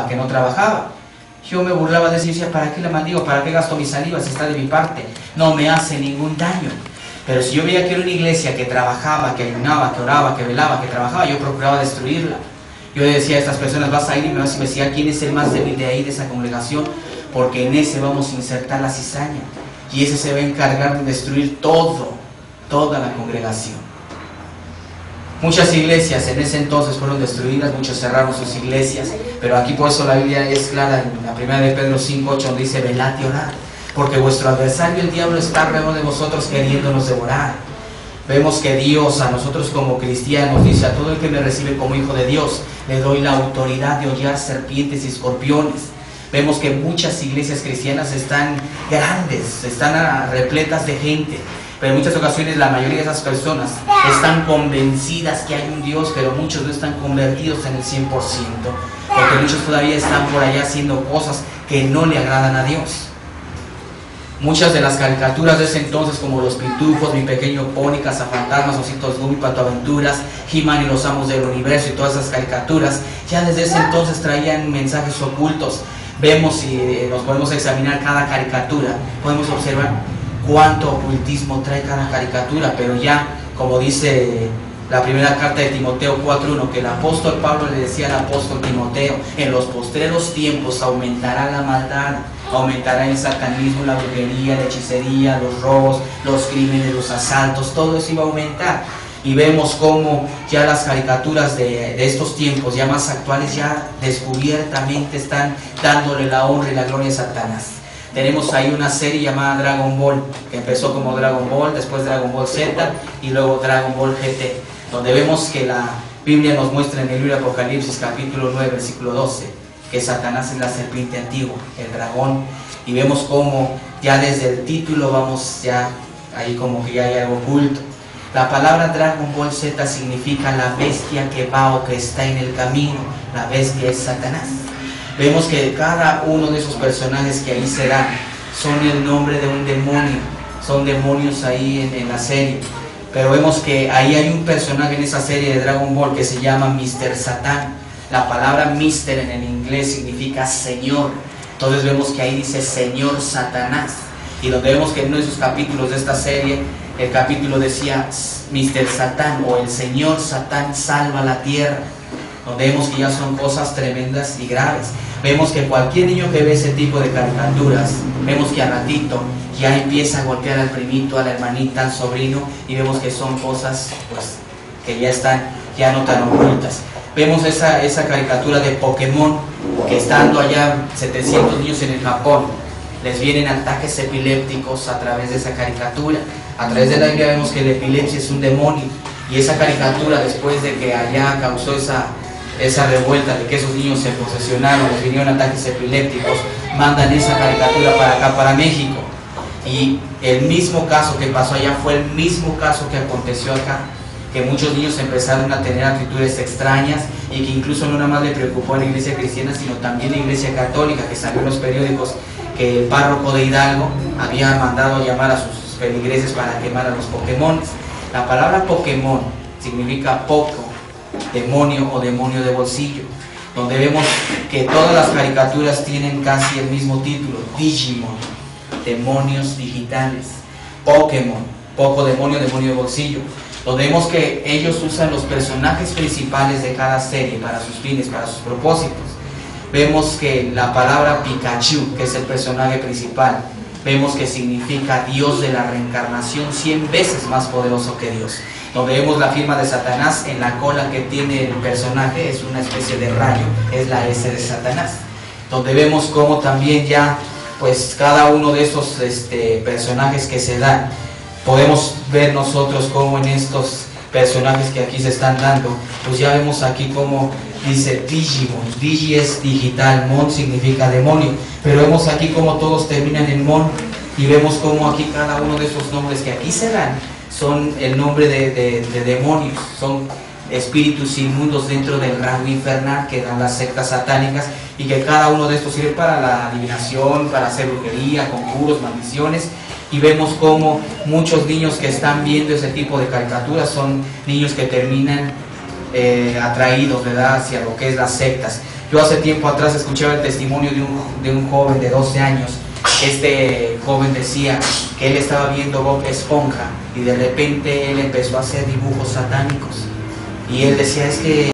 que no trabajaba. Yo me burlaba de eso y decía, ¿para qué la maldigo? ¿Para qué gasto mi saliva si está de mi parte? No me hace ningún daño. Pero si yo veía que era una iglesia que trabajaba, que ayunaba, que oraba, que velaba, que trabajaba, yo procuraba destruirla. Yo decía a estas personas, vas a ir y me vas a investigar quién es el más débil de ahí, de esa congregación, porque en ese vamos a insertar la cizaña. Y ese se va a encargar de destruir toda la congregación. Muchas iglesias en ese entonces fueron destruidas, muchos cerraron sus iglesias, pero aquí por eso la Biblia es clara en la primera de Pedro 5:8, donde dice, velad y orad, porque vuestro adversario el diablo está alrededor de vosotros queriéndonos devorar. Vemos que Dios a nosotros como cristianos dice, a todo el que me recibe como hijo de Dios, le doy la autoridad de hollar serpientes y escorpiones. Vemos que muchas iglesias cristianas están grandes, están repletas de gente, pero en muchas ocasiones la mayoría de esas personas están convencidas que hay un Dios, pero muchos no están convertidos en el 100%, porque muchos todavía están por allá haciendo cosas que no le agradan a Dios. Muchas de las caricaturas de ese entonces, como Los Pitufos, Mi Pequeño Pony, Cazafantasmas, Ositos Gummy, Patoaventuras, He-Man y los Amos del Universo y todas esas caricaturas, ya desde ese entonces traían mensajes ocultos. Vemos, si nos podemos examinar cada caricatura, podemos observar cuánto ocultismo trae cada caricatura, pero ya, como dice la primera carta de Timoteo 4:1, que el apóstol Pablo le decía al apóstol Timoteo, en los postreros tiempos aumentará la maldad, aumentará el satanismo, la brujería, la hechicería, los robos, los crímenes, los asaltos, todo eso iba a aumentar. Y vemos cómo ya las caricaturas de estos tiempos, ya más actuales, ya descubiertamente están dándole la honra y la gloria a Satanás. Tenemos ahí una serie llamada Dragon Ball, que empezó como Dragon Ball, después Dragon Ball Z y luego Dragon Ball GT, donde vemos que la Biblia nos muestra en el libro de Apocalipsis capítulo 9, versículo 12, que Satanás es la serpiente antigua, el dragón, y vemos cómo ya desde el título vamos ya, ahí como que ya hay algo oculto. La palabra Dragon Ball Z significa la bestia que va o que está en el camino, la bestia es Satanás. Vemos que cada uno de esos personajes que ahí se dan son el nombre de un demonio, son demonios ahí en la serie. Pero vemos que ahí hay un personaje en esa serie de Dragon Ball que se llama Mr. Satan. La palabra Mr. en el inglés significa Señor. Entonces vemos que ahí dice Señor Satanás. Y donde vemos que en uno de sus capítulos de esta serie, el capítulo decía Mr. Satan o el Señor Satán salva la tierra. Donde vemos que ya son cosas tremendas y graves. Vemos que cualquier niño que ve ese tipo de caricaturas, vemos que a ratito ya empieza a golpear al primito, a la hermanita, al sobrino, y vemos que son cosas pues que ya están ya no tan ocultas. Vemos esa caricatura de Pokémon, que estando allá 700 niños en el Japón, les vienen ataques epilépticos a través de esa caricatura. A través de la Biblia vemos que la epilepsia es un demonio, y esa caricatura, después de que allá causó esa revuelta de que esos niños se posesionaron, les vinieron ataques epilépticos, mandan esa caricatura para acá, para México. Y el mismo caso que pasó allá fue el mismo caso que aconteció acá, que muchos niños empezaron a tener actitudes extrañas y que incluso no nada más le preocupó a la iglesia cristiana, sino también a la iglesia católica, que salió en los periódicos que el párroco de Hidalgo había mandado a llamar a sus feligreses para quemar a los Pokémon. La palabra Pokémon significa poco, demonio o demonio de bolsillo, donde vemos que todas las caricaturas tienen casi el mismo título, Digimon, demonios digitales, Pokémon, poco demonio, demonio de bolsillo, donde vemos que ellos usan los personajes principales de cada serie para sus fines, para sus propósitos. Vemos que la palabra Pikachu, que es el personaje principal, vemos que significa Dios de la reencarnación, 100 veces más poderoso que Dios. Donde vemos la firma de Satanás en la cola que tiene el personaje, es una especie de rayo, es la S de Satanás. Donde vemos cómo también ya, pues cada uno de esos personajes que se dan, podemos ver nosotros cómo en estos personajes que aquí se están dando, pues ya vemos aquí cómo dice Digimon, Digi es digital, Mon significa demonio, pero vemos aquí cómo todos terminan en Mon, y vemos cómo aquí cada uno de esos nombres que aquí se dan son el nombre de demonios, son espíritus inmundos dentro del rango infernal que dan las sectas satánicas, y que cada uno de estos sirve para la adivinación, para hacer brujería, conjuros, maldiciones. Y vemos cómo muchos niños que están viendo ese tipo de caricaturas son niños que terminan atraídos, ¿verdad?, hacia lo que es las sectas. Yo hace tiempo atrás escuchaba el testimonio de un joven de 12 años. Este joven decía que él estaba viendo Bob Esponja y de repente él empezó a hacer dibujos satánicos. Y él decía, es que